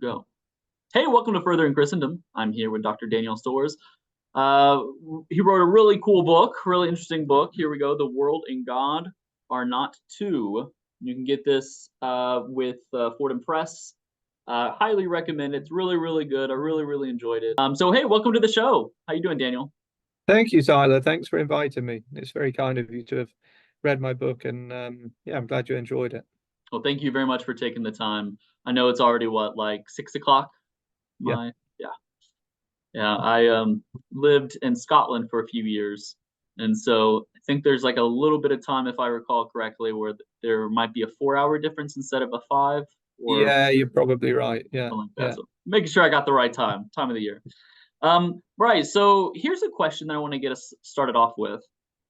Go. Hey, welcome to Further in Christendom. I'm here with Dr. Daniel Soars. He wrote a really cool book, really interesting book. Here we go. The World and God Are Not Two. You can get this with Fordham Press. Highly recommend it. It's really, really good. I really, really enjoyed it. So, hey, welcome to the show. How you doing, Daniel? Thank you, Tyler. Thanks for inviting me. It's very kind of you to have read my book, and yeah, I'm glad you enjoyed it. Well, thank you very much for taking the time. I know it's already what, like 6 o'clock? Yeah. Yeah. Yeah, I lived in Scotland for a few years, and so I think there's like a little bit of time, if I recall correctly, where there might be a 4 hour difference instead of a five, or Yeah, you're probably right. Yeah, something like that. yeah. So making sure I got the right time of the year. Right. So here's a question that I want to get us started off with.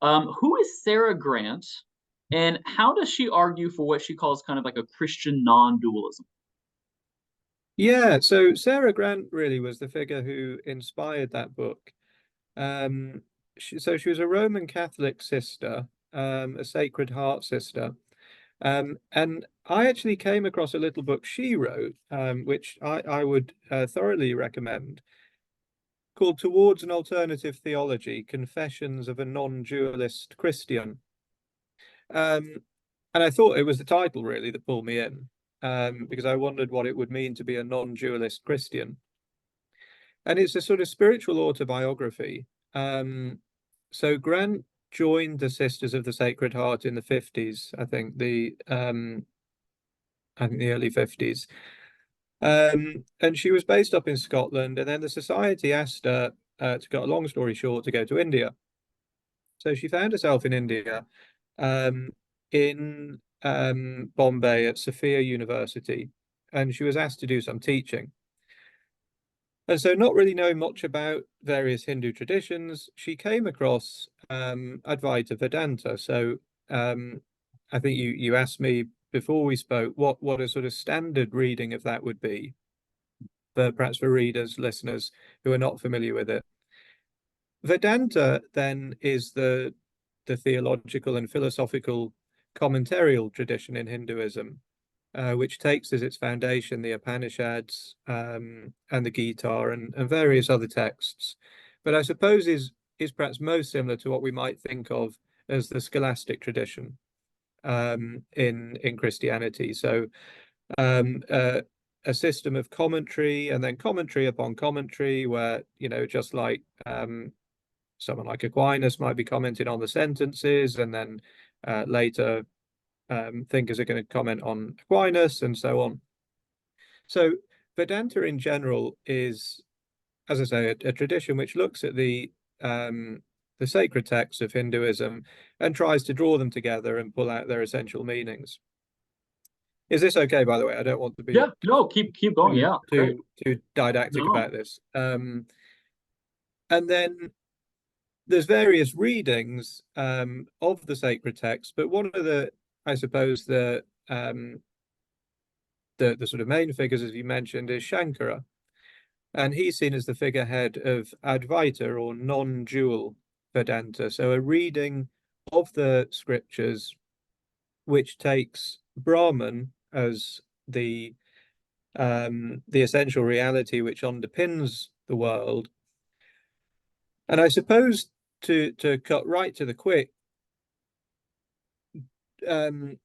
Who is Sarah Grant, and how does she argue for what she calls kind of like a Christian non-dualism? Yeah, so Sarah Grant really was the figure who inspired that book. So she was a Roman Catholic sister, a Sacred Heart sister. And I actually came across a little book she wrote, which I would thoroughly recommend, called Towards an Alternative Theology, Confessions of a Non-Dualist Christian. Um, and I thought it was the title really that pulled me in, because I wondered what it would mean to be a non-dualist Christian. And it's a sort of spiritual autobiography. So Grant joined the Sisters of the Sacred Heart in the 50s, I think the early 50s. And she was based up in Scotland, and then the society asked her, to cut a long story short, to go to India. So she found herself in India, um, in Bombay at Sophia University, and she was asked to do some teaching. And so, not really knowing much about various Hindu traditions, she came across Advaita Vedanta. So, I think you asked me before we spoke what a sort of standard reading of that would be, but perhaps for readers, listeners who are not familiar with it. Vedanta then is the theological and philosophical commentarial tradition in Hinduism, which takes as its foundation the Upanishads, and the Gita, and various other texts, but I suppose is perhaps most similar to what we might think of as the scholastic tradition, in Christianity. So, um, uh, a system of commentary and then commentary upon commentary, where just like someone like Aquinas might be commenting on the sentences, and then later thinkers are going to comment on Aquinas, and so on. So Vedanta in general is, as I say, a tradition which looks at the sacred texts of Hinduism and tries to draw them together and pull out their essential meanings. Is this okay, by the way? I don't want to be Yeah, no, keep going. too Yeah, great. too didactic No, about this. And then there's various readings of the sacred text, but one of the, I suppose, the sort of main figures, as you mentioned, is Shankara, and he's seen as the figurehead of Advaita, or non-dual Vedanta. So a reading of the scriptures which takes Brahman as the essential reality which underpins the world. And I suppose, to cut right to the quick, um,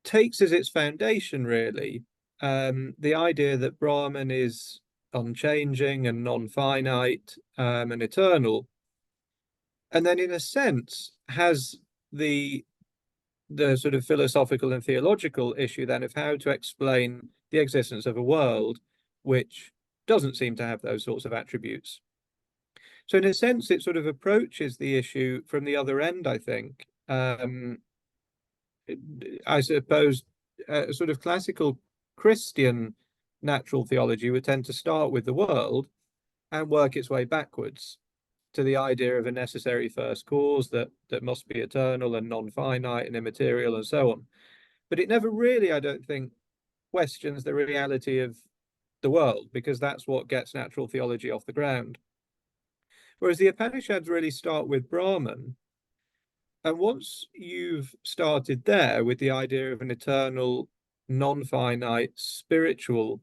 takes as its foundation really the idea that Brahman is unchanging and non-finite, and eternal, and then in a sense has the sort of philosophical and theological issue then of how to explain the existence of a world which doesn't seem to have those sorts of attributes. So in a sense, it sort of approaches the issue from the other end, I think. I suppose a sort of classical Christian natural theology would tend to start with the world and work its way backwards to the idea of a necessary first cause that must be eternal and non-finite and immaterial and so on. But it never really, I don't think, questions the reality of the world, because that's what gets natural theology off the ground. Whereas the Upanishads really start with Brahman. And once you've started there with the idea of an eternal non-finite spiritual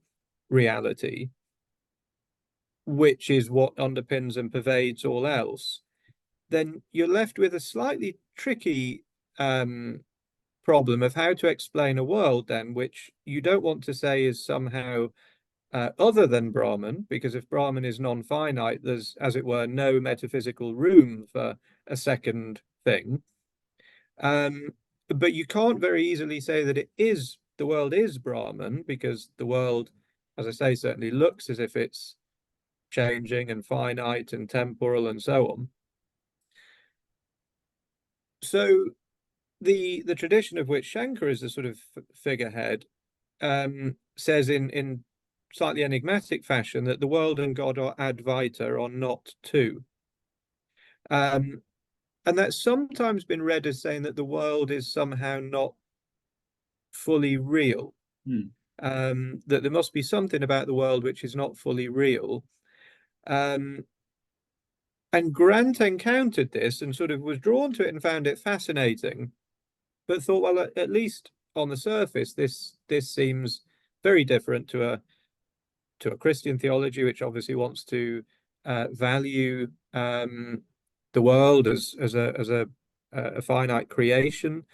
reality, which is what underpins and pervades all else, then you're left with a slightly tricky problem of how to explain a world then, which you don't want to say is somehow other than Brahman, because if Brahman is non-finite, there's, as it were, no metaphysical room for a second thing. But you can't very easily say that the world is Brahman, because the world, as I say, certainly looks as if it's changing and finite and temporal and so on. So the tradition of which Shankar is the sort of figurehead says in slightly enigmatic fashion that the world and God are Advaita, are not two. And that's sometimes been read as saying that the world is somehow not fully real. That there must be something about the world which is not fully real. And Grant encountered this and sort of was drawn to it and found it fascinating, but thought, well, at least on the surface, this seems very different to a Christian theology, which obviously wants to value the world as a finite creation,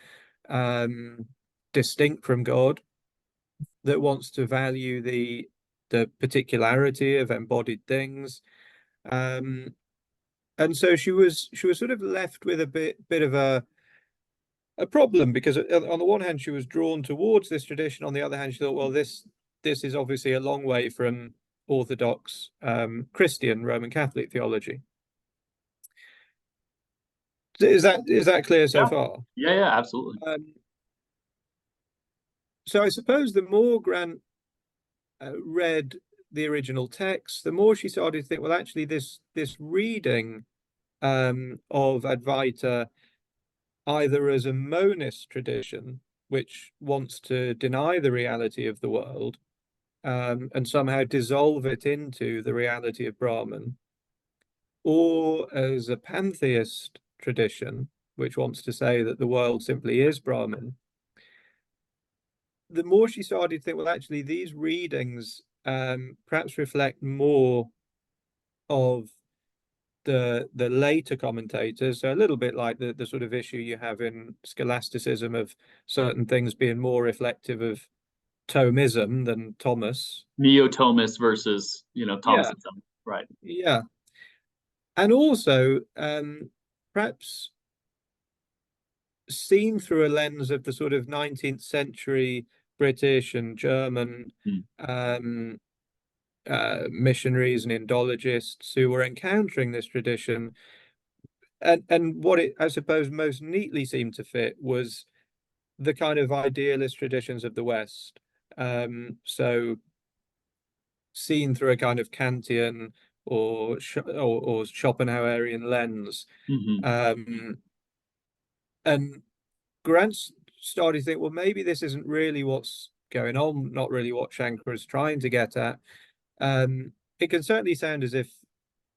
distinct from God, that wants to value the particularity of embodied things. And so she was sort of left with a bit of a problem, because on the one hand she was drawn towards this tradition, on the other hand she thought, well, this is obviously a long way from orthodox Christian Roman Catholic theology. Is that clear so far? Yeah, absolutely. So I suppose the more Grant read the original text, the more she started to think, well, actually this reading of Advaita either as a monist tradition, which wants to deny the reality of the world and somehow dissolve it into the reality of Brahman, or as a pantheist tradition, which wants to say that the world simply is Brahman, the more she started to think, well, actually, these readings perhaps reflect more of the later commentators, so a little bit like the sort of issue you have in scholasticism of certain things being more reflective of Thomism than Thomas. Neo-Thomist versus, Thomism, right? Yeah. And also perhaps seen through a lens of the sort of 19th century British and German missionaries and Indologists who were encountering this tradition. And what it, I suppose, most neatly seemed to fit was the kind of idealist traditions of the West. So seen through a kind of Kantian or Schopenhauerian lens. And Grant started to think, well, maybe this isn't really what's going on, not really what Shankar is trying to get at. It can certainly sound as if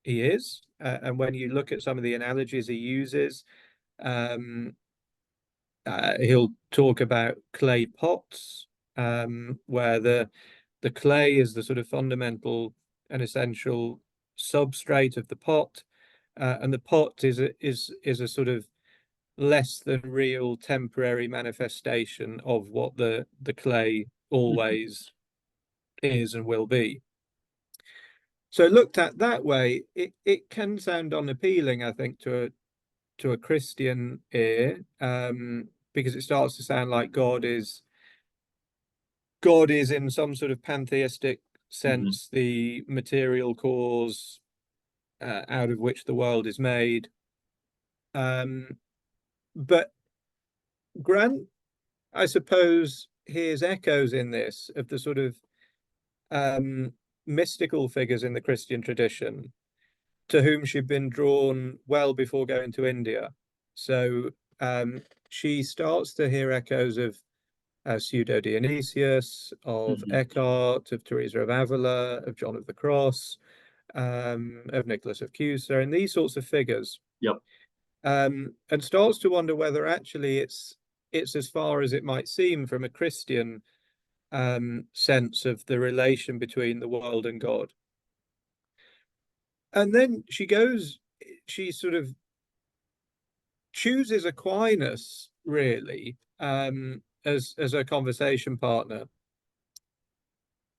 he is. And when you look at some of the analogies he uses, he'll talk about clay pots, where the clay is the sort of fundamental and essential substrate of the pot, and the pot is a sort of less than real temporary manifestation of what the clay always is and will be. So looked at that way, it can sound unappealing, I think, to a Christian ear, because it starts to sound like God is in some sort of pantheistic sense the material cause out of which the world is made. But Grant, I suppose, hears echoes in this of the sort of mystical figures in the Christian tradition to whom she'd been drawn well before going to India. So she starts to hear echoes of Pseudo Dionysius, of Eckhart, of Teresa of Avila, of John of the Cross, of Nicholas of Cusa, and these sorts of figures. Yep. And starts to wonder whether actually it's as far as it might seem from a Christian sense of the relation between the world and God. And then she sort of chooses Aquinas really as a conversation partner.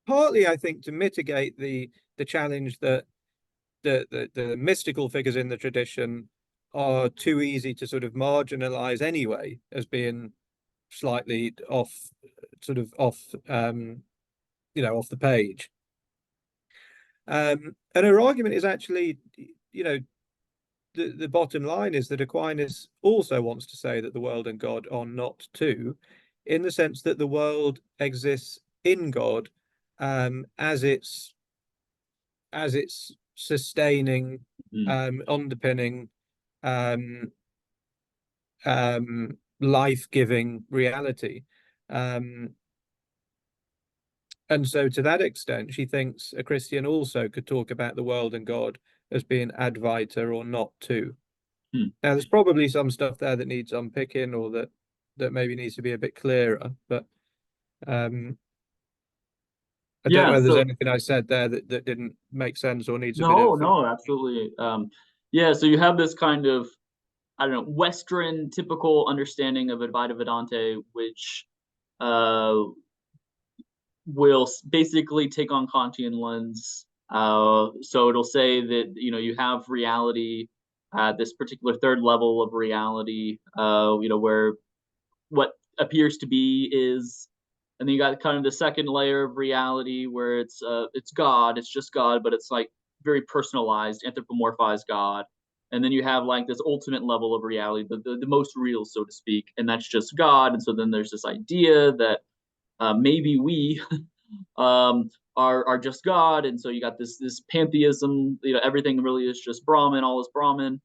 Partly, I think, to mitigate the challenge that the mystical figures in the tradition are too easy to sort of marginalize anyway as being slightly off, sort of off, off the page. And her argument is actually, the bottom line is that Aquinas also wants to say that the world and God are not two, in the sense that the world exists in God as its sustaining, underpinning, life-giving reality. And so to that extent, she thinks a Christian also could talk about the world and God as being Advaita or not two. Hmm. Now, there's probably some stuff there that needs unpicking, or that maybe needs to be a bit clearer, but I don't know if there's anything I said there that didn't make sense or needs a bit of... No, absolutely. Yeah, so you have this kind of, I don't know, Western typical understanding of Advaita Vedanta, which will basically take on Kantian lens. So it'll say that, you have reality at this particular third level of reality, where what appears to be is, and then you got kind of the second layer of reality where it's God, it's just God, but it's like very personalized, anthropomorphized God. And then you have like this ultimate level of reality, the most real, so to speak, and that's just God. And so then there's this idea that maybe we are just God, and so you got this pantheism. Everything really is just Brahman, all is Brahman,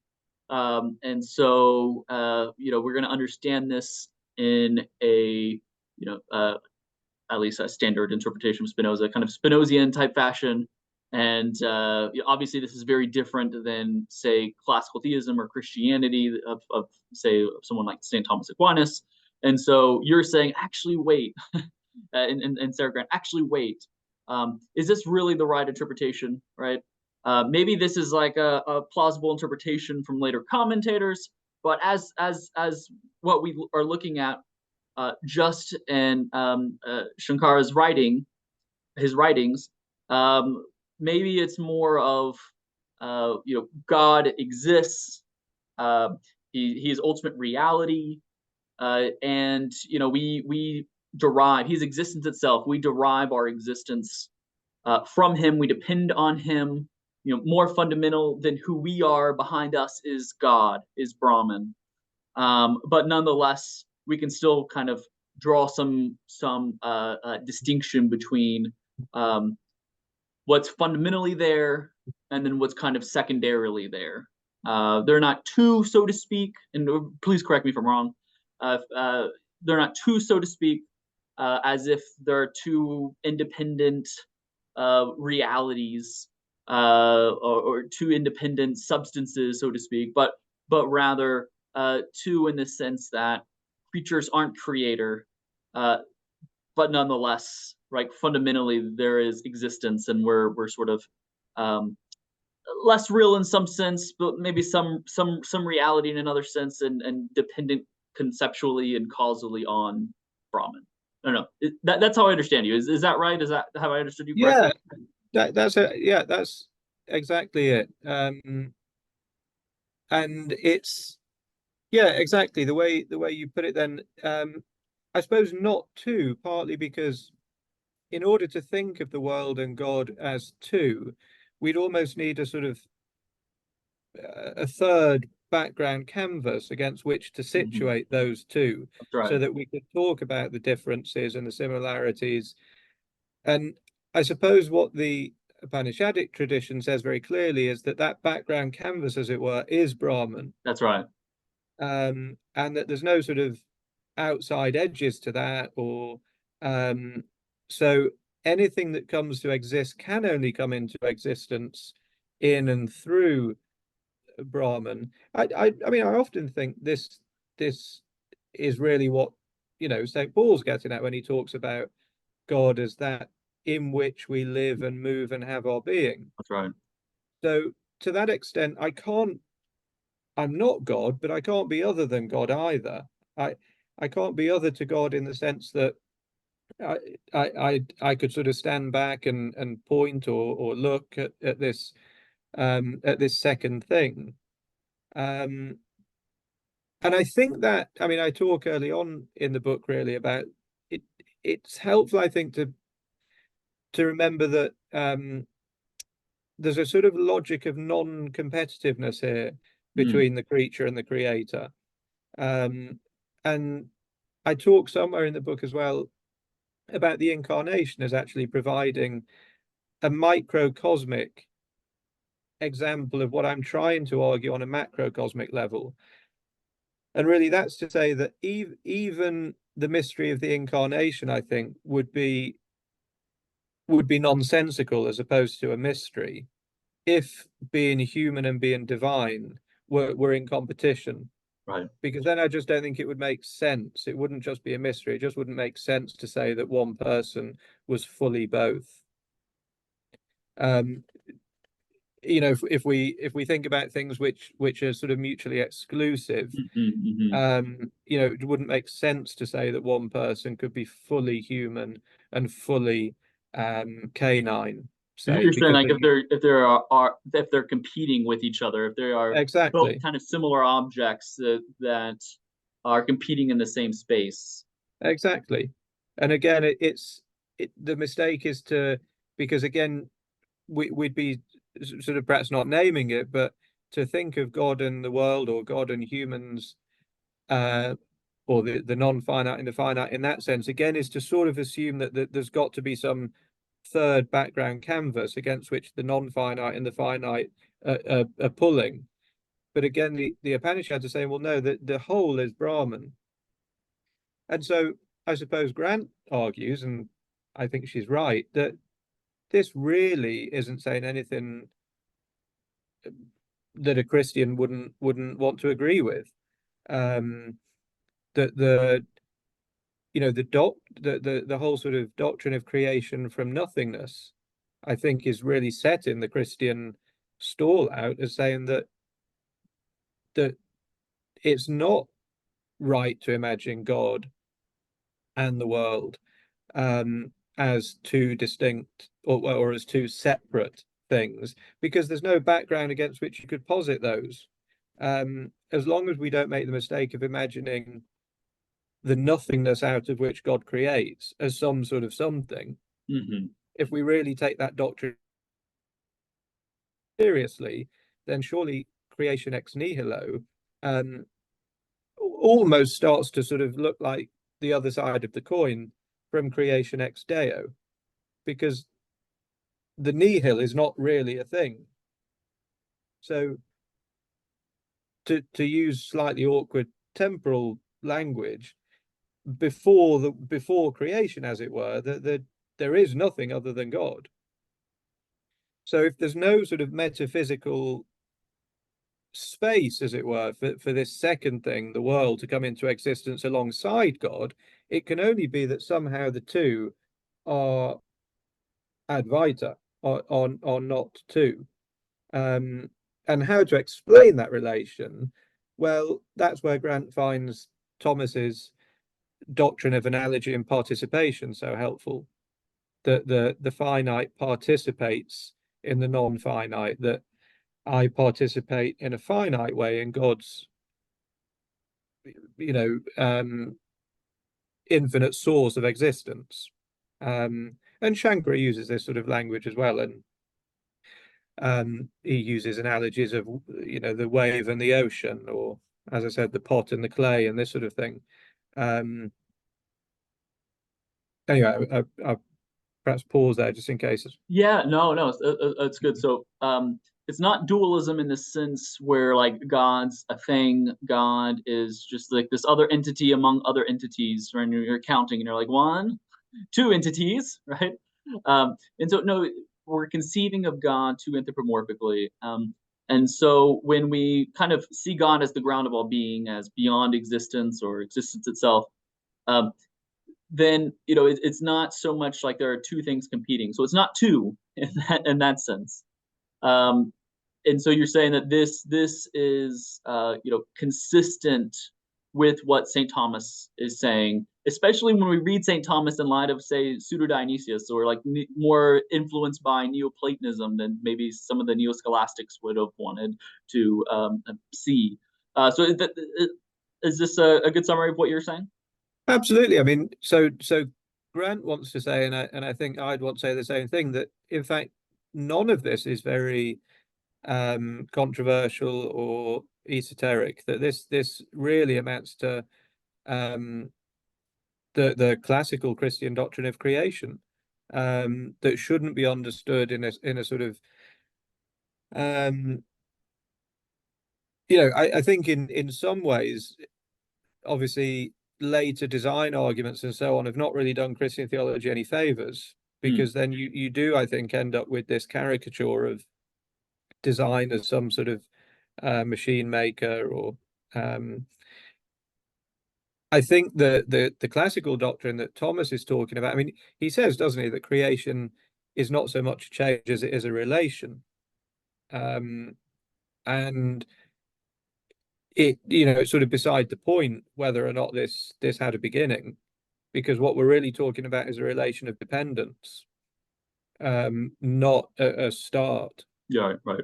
and so we're going to understand this in a at least a standard interpretation of Spinoza, kind of Spinozian type fashion. And obviously, this is very different than, say, classical theism or Christianity of say, someone like St. Thomas Aquinas. And so you're saying, actually, wait, and Sarah Grant, actually, wait, is this really the right interpretation, right? Maybe this is like a plausible interpretation from later commentators, but as what we are looking at, just in Shankara's his writings, maybe it's more of God exists, he is ultimate reality, and we derive his existence itself. We derive our existence from him. We depend on him. More fundamental than who we are behind us is God, is Brahman. But nonetheless, we can still kind of draw some distinction between what's fundamentally there and then what's kind of secondarily there. They're not two, so to speak, and please correct me if I'm wrong. They're not two, so to speak, as if they're two independent realities or two independent substances, so to speak, but rather two in the sense that creatures aren't creator, but nonetheless, right, fundamentally there is existence, and we're sort of less real in some sense, but maybe some reality in another sense, and dependent conceptually and causally on Brahman. I don't know. That's how I understand you. Is that right? Is that how I understood you correctly? Yeah, that's exactly it. And it's exactly the way you put it. Then I suppose not two, partly because in order to think of the world and God as two, we'd almost need a sort of a third background canvas against which to situate those two, right, so that we could talk about the differences and the similarities. And I suppose what the Upanishadic tradition says very clearly is that background canvas, as it were, is Brahman. That's right. And that there's no sort of outside edges to that, or so anything that comes to exist can only come into existence in and through Brahman. I mean, I often think this is really what St. Paul's getting at when he talks about God as that in which we live and move and have our being. That's right. So to that extent, I'm not God, but I can't be other than God either. I I can't be other to God in the sense that I could sort of stand back and point or look at this second thing. Um, and I think that, I mean, I talk early on in the book really about it. It's helpful, I think, to remember that there's a sort of logic of non-competitiveness here Mm, between the creature and the creator. Um, and I talk somewhere in the book as well about the incarnation as actually providing a microcosmic example of what I'm trying to argue on a macrocosmic level. And really, that's to say that even the mystery of the incarnation, I think, would be nonsensical as opposed to a mystery if being human and being divine were in competition. right. Because then I just don't think it would make sense. It wouldn't just be a mystery. It just wouldn't make sense to say that one person was fully both. Um, if we think about things which are sort of mutually exclusive, Hmm. it wouldn't make sense to say that one person could be fully human and fully canine, say, You're saying because like if they're competing with each other, if they are both exactly, kind of similar objects that are competing in the same space. exactly. And again, the mistake is because again, we'd be sort of perhaps not naming it, but to think of God and the world or God and humans, uh, or the non-finite and the finite in that sense, again, is to sort of assume that there's got to be some third background canvas against which the non-finite and the finite are pulling. But again, the Upanishads are saying, well, no, the whole is Brahman. And so I suppose Grant argues, and I think she's right, that this really isn't saying anything that a Christian wouldn't want to agree with. Um, that the whole sort of doctrine of creation from nothingness, I think, is really set in the Christian stall out as saying that it's not right to imagine God and the world as two distinct or as two separate things, because there's no background against which you could posit those. As long as we don't make the mistake of imagining the nothingness out of which God creates as some sort of something, Hmm. if we really take that doctrine seriously, then surely creation ex nihilo um, almost starts to sort of look like the other side of the coin from creation ex deo, because the nihil is not really a thing. So to use slightly awkward temporal language, before creation, as it were, there is nothing other than God. So if there's no sort of metaphysical space, as it were, for this second thing, the world, to come into existence alongside God, it can only be that somehow the two are Advaita, are not two. Um, and how to explain that relation? Well, that's where Grant finds Thomas's doctrine of analogy and participation so helpful. That the finite participates in the non-finite, that I participate in a finite way in God's, you know, infinite source of existence. And Shankara uses this sort of language as well, and he uses analogies of, the wave and the ocean, or as I said, the pot and the clay, and this sort of thing. Um, anyway, I'll perhaps pause there just in case. Yeah, no, it's good. So, it's not dualism in the sense where like God's a thing, God is just like this other entity among other entities, right? And you're counting, and you're like one, two entities, right? And so no, we're conceiving of God too anthropomorphically. And so when we kind of see God as the ground of all being, as beyond existence or existence itself, um, then it's not so much like there are two things competing. So it's not two in that sense. Um, and so you're saying that this is consistent with what St. Thomas is saying, especially when we read St. Thomas in light of, say, Pseudo-Dionysius, or like more influenced by Neoplatonism than maybe some of the Neo-scholastics would have wanted to see. So is this a good summary of what you're saying? Absolutely. I mean, so Grant wants to say, and I think I'd want to say the same thing, that in fact none of this is very controversial or esoteric. That this really amounts to the classical Christian doctrine of creation, that shouldn't be understood in a sort of I think in some ways, obviously later design arguments and so on have not really done Christian theology any favors, because then you do, I think, end up with this caricature of design as some sort of machine maker, or I think the classical doctrine that Thomas is talking about, I mean, he says, doesn't he, that creation is not so much a change as it is a relation. And it's sort of beside the point whether or not this had a beginning, because what we're really talking about is a relation of dependence, not a start. Yeah, right.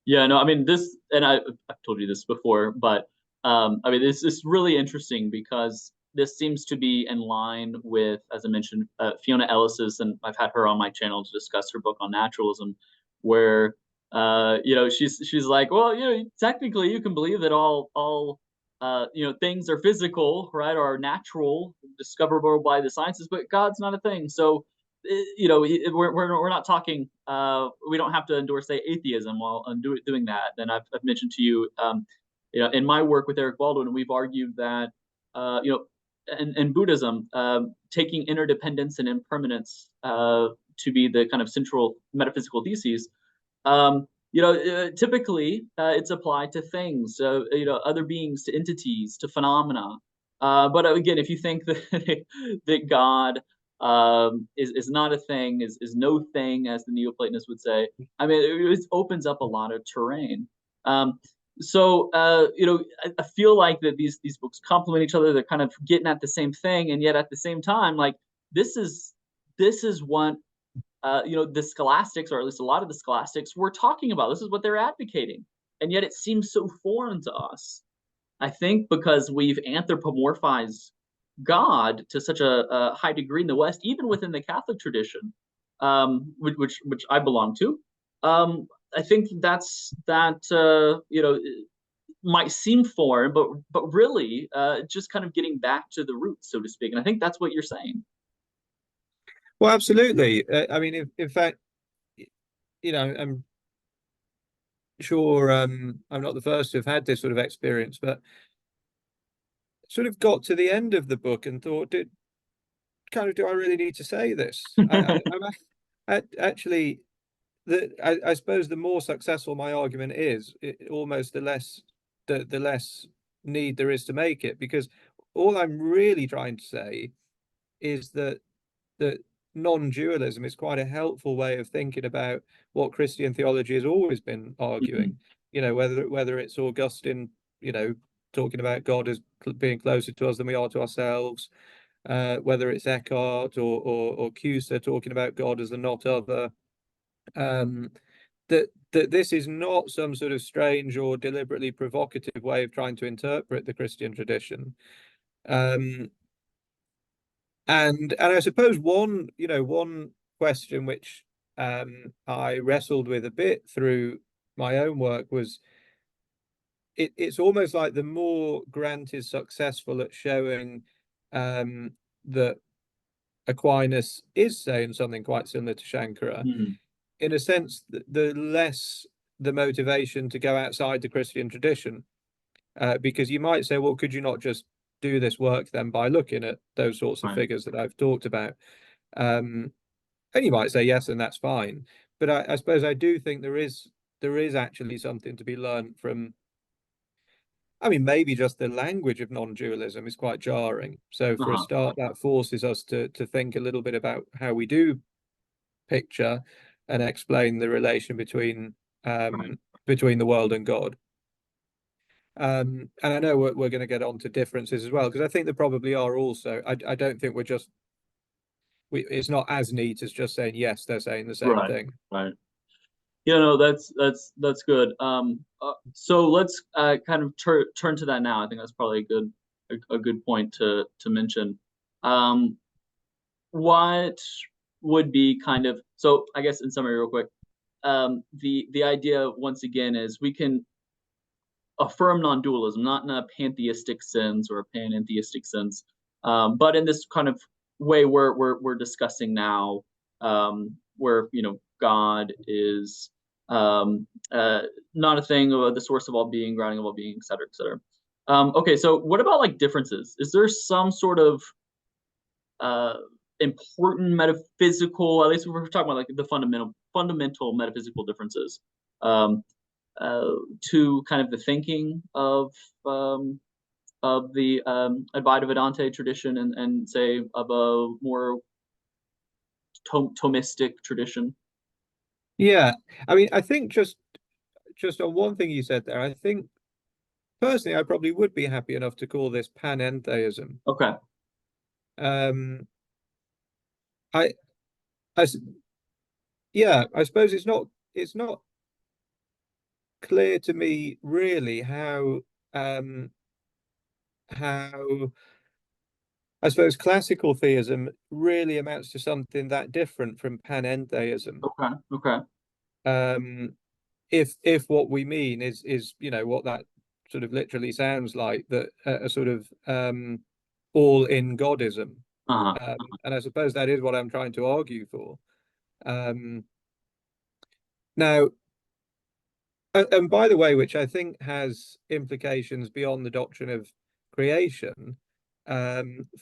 Yeah, no, I mean this, and I've told you this before, but I mean this is really interesting because this seems to be in line with, as I mentioned, Fiona Ellis's, and I've had her on my channel to discuss her book on naturalism, where she's like, well, technically you can believe that all things are physical, right, or natural, discoverable by the sciences, but God's not a thing. So we're not talking. We don't have to endorse, say, atheism while doing that. And I've mentioned to you, in my work with Eric Baldwin, we've argued that, in Buddhism, taking interdependence and impermanence to be the kind of central metaphysical theses. Typically it's applied to things, other beings, to entities, to phenomena. But again, if you think that that God is not a thing, is no thing, as the Neoplatonists would say, I mean, it opens up a lot of terrain. I feel like that these books complement each other. They're kind of getting at the same thing, and yet at the same time, like this is what the scholastics, or at least a lot of the scholastics, were talking about. This is what they're advocating, and yet it seems so foreign to us. I think because we've anthropomorphized God to such a high degree in the West, even within the Catholic tradition, which I belong to. I think that might seem foreign, but really just kind of getting back to the roots, so to speak. And I think that's what you're saying. Well, absolutely. I mean, in fact, I'm sure I'm not the first to have had this sort of experience, but sort of got to the end of the book and thought, do I really need to say this? I'm actually, I suppose the more successful my argument is, almost the less need there is to make it, because all I'm really trying to say is that non-dualism is quite a helpful way of thinking about what Christian theology has always been arguing. Whether it's Augustine, talking about God as being closer to us than we are to ourselves, whether it's Eckhart or Cusa talking about God as the not other, that this is not some sort of strange or deliberately provocative way of trying to interpret the Christian tradition. And I suppose one question which I wrestled with a bit through my own work was, it's almost like the more Grant is successful at showing that Aquinas is saying something quite similar to Shankara, in a sense, the less the motivation to go outside the Christian tradition, because you might say, well, could you not just do this work then by looking at those sorts of figures that I've talked about? And you might say yes, and that's fine. But I suppose I do think there is actually something to be learned from I mean, maybe just the language of non-dualism is quite jarring. So for a Uh-huh. start, that forces us to think a little bit about how we do picture and explain the relation Right. between the world and God. And I know we're going to get on to differences as well, because I think there probably are also. I don't think we're just it's not as neat as just saying yes, they're saying the same Right. thing. Right. That's good. So let's kind of turn to that now. I think that's probably a good point to mention. Um, what would be kind of, so I guess in summary, real quick, the idea once again is we can affirm non-dualism, not in a pantheistic sense or a panentheistic sense, but in this kind of way we're discussing now, where God is uh, not a thing, or the source of all being, grounding of all being, et cetera, et cetera. Okay, so what about like differences? Is there some sort of uh, important metaphysical, at least if we're talking about like the fundamental metaphysical differences, um, to kind of the thinking of the Advaita Vedanta tradition and say of a more Thomistic tradition. Yeah, I mean, I think just on one thing you said there, I think personally, I probably would be happy enough to call this panentheism. Okay. Um, I, I, yeah, I suppose it's not clear to me really how I suppose classical theism really amounts to something that different from panentheism. Okay. Okay. Um, if what we mean is what that sort of literally sounds like, that a sort of all in Godism. Uh-huh. And I suppose that is what I'm trying to argue for. Now, and by the way, which I think has implications beyond the doctrine of creation,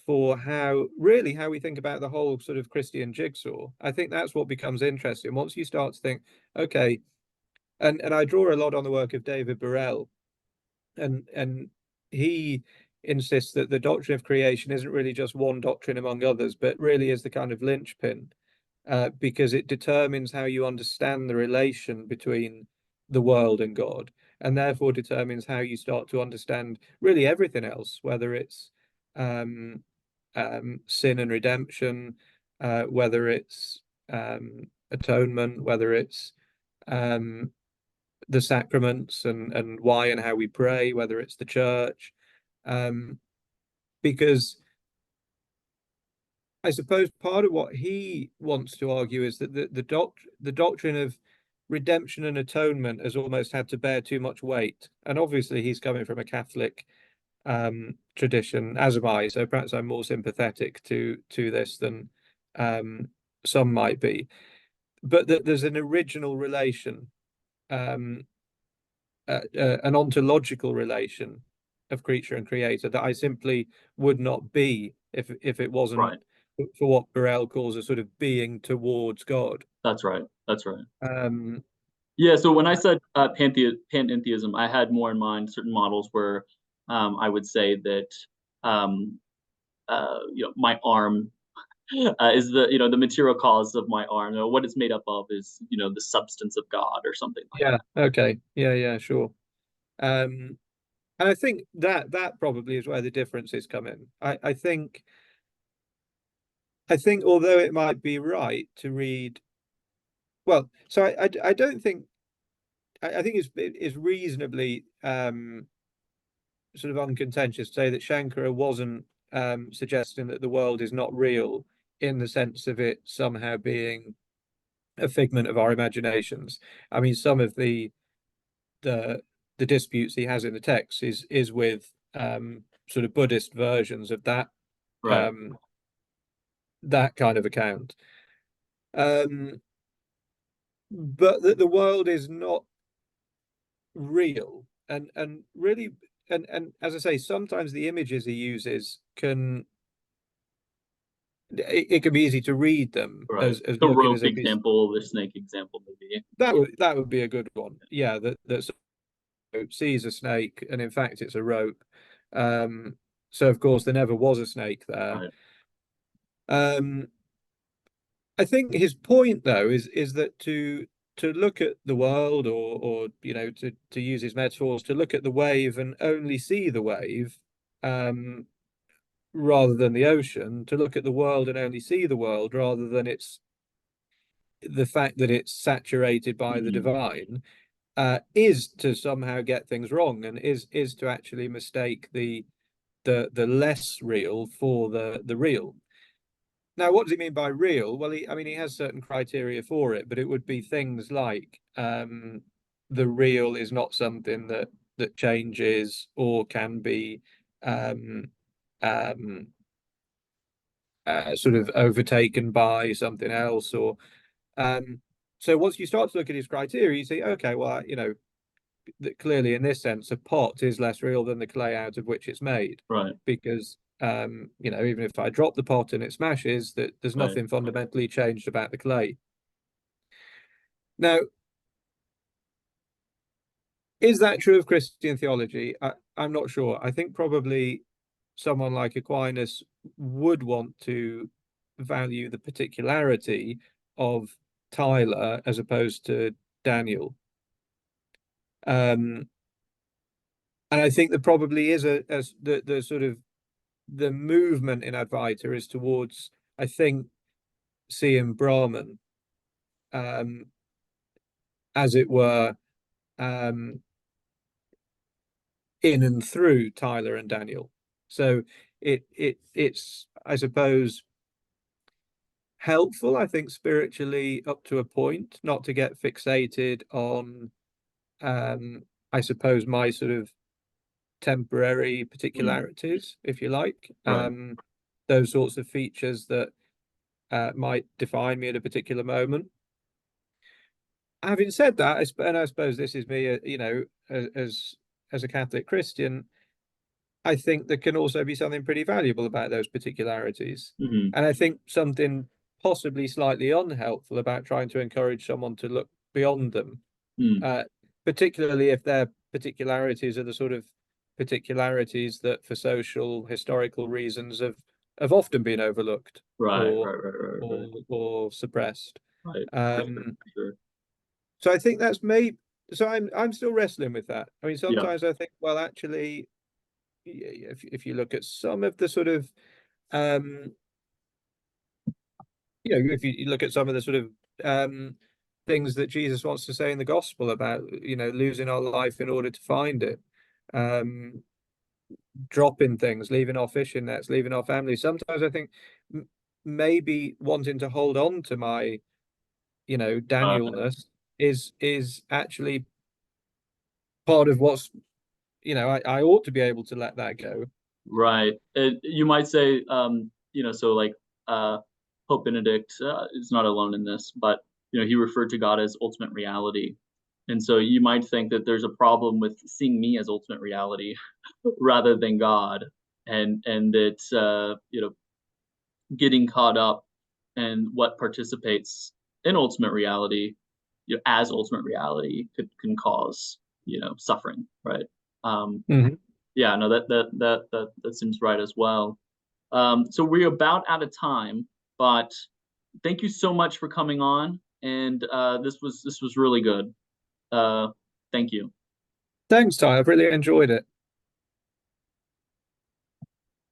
for how we think about the whole sort of Christian jigsaw. I think that's what becomes interesting once you start to think, okay, and I draw a lot on the work of David Burrell, and he insists that the doctrine of creation isn't really just one doctrine among others, but really is the kind of linchpin, because it determines how you understand the relation between the world and God, and therefore determines how you start to understand really everything else, whether it's um, sin and redemption, whether it's atonement, whether it's um, the sacraments and why and how we pray, whether it's the church, um, because I suppose part of what he wants to argue is that the doctrine of redemption and atonement has almost had to bear too much weight. And obviously, he's coming from a Catholic tradition, as am I. So perhaps I'm more sympathetic to this than some might be. But that there's an original relation, um, an ontological relation of creature and creator that I simply would not be if it wasn't Right. for what Burrell calls a sort of being towards God. That's right. That's right. Um, Yeah, so when I said panentheism, I had more in mind certain models where I would say that um, my arm is the material cause of my arm. What it's made up of is the substance of God or something like yeah, that. okay, yeah, sure. Um, and I think that probably is where the differences come in. I think although it might be right to read, well, so I don't think I think it's reasonably sort of uncontentious to say that Shankara wasn't suggesting that the world is not real in the sense of it somehow being a figment of our imaginations. I mean, some of the the disputes he has in the text is with sort of Buddhist versions of Right. um, that kind of account. Um, but that the world is not real, and really, and as I say, sometimes the images he uses it can be easy to read them Right. as The looking rope as if he's example, the snake example, maybe. that would be a good one. Yeah, that sees a snake and in fact it's a rope. So of course there never was a snake there. Right. Um, I think his point though is that to look at the world, or to use his metaphors, to look at the wave and only see the wave, rather than the ocean, to look at the world and only see the world rather than the fact that it's saturated by the Mm. divine, is to somehow get things wrong, and is to actually mistake the less real for the real. Now, what does he mean by real? Well, I mean, he has certain criteria for it, but it would be things like, the real is not something that changes or can be, um, um, sort of overtaken by something else, or so once you start to look at his criteria, you say, okay, well, that clearly in this sense, a pot is less real than the clay out of which it's made, Right. because even if I drop the pot and it smashes, that there's Right. nothing fundamentally changed about the clay. Now, is that true of Christian theology? I'm not sure. I think probably someone like Aquinas would want to value the particularity of Tyler as opposed to Daniel. And I think there probably is the sort of the movement in Advaita is towards, I think, seeing Brahman, um, as it were, um, in and through Tyler and Daniel. So it's, I suppose, helpful, I think, spiritually up to a point, not to get fixated on, I suppose, my sort of temporary Mm. particularities, if you like, Right. those sorts of features that might define me at a particular moment. Having said that, and I suppose this is me, as a Catholic Christian, I think there can also be something pretty valuable about those particularities. Mm-hmm. And I think something possibly slightly unhelpful about trying to encourage someone to look beyond them, Mm. uh, particularly if their particularities are the sort of particularities that, for social historical reasons, have often been overlooked, Right. or Right. Right. Right. Right. or suppressed. Right. For sure. Um, For sure. so I think that's maybe. So I'm still wrestling with that. I mean, Yeah. sometimes I think, well, actually, if you look at some of the sort of, um, if you look at some of the sort of, things that Jesus wants to say in the gospel about, losing our life in order to find it, um, dropping things, leaving our fishing nets, leaving our family. Sometimes I think, maybe wanting to hold on to my, Danielness is actually part of what's, I ought to be able to let that go. Right. You might say, so like Pope Benedict is not alone in this, but he referred to God as ultimate reality, and so you might think that there's a problem with seeing me as ultimate reality rather than God, and that getting caught up in what participates in ultimate reality, as ultimate reality can cause suffering, right? Um, Mhm. yeah, no, that seems right as well. So we're about out of time, but thank you so much for coming on, and this was really good. Uh, Thank you. Thanks, Ty. I've really enjoyed it.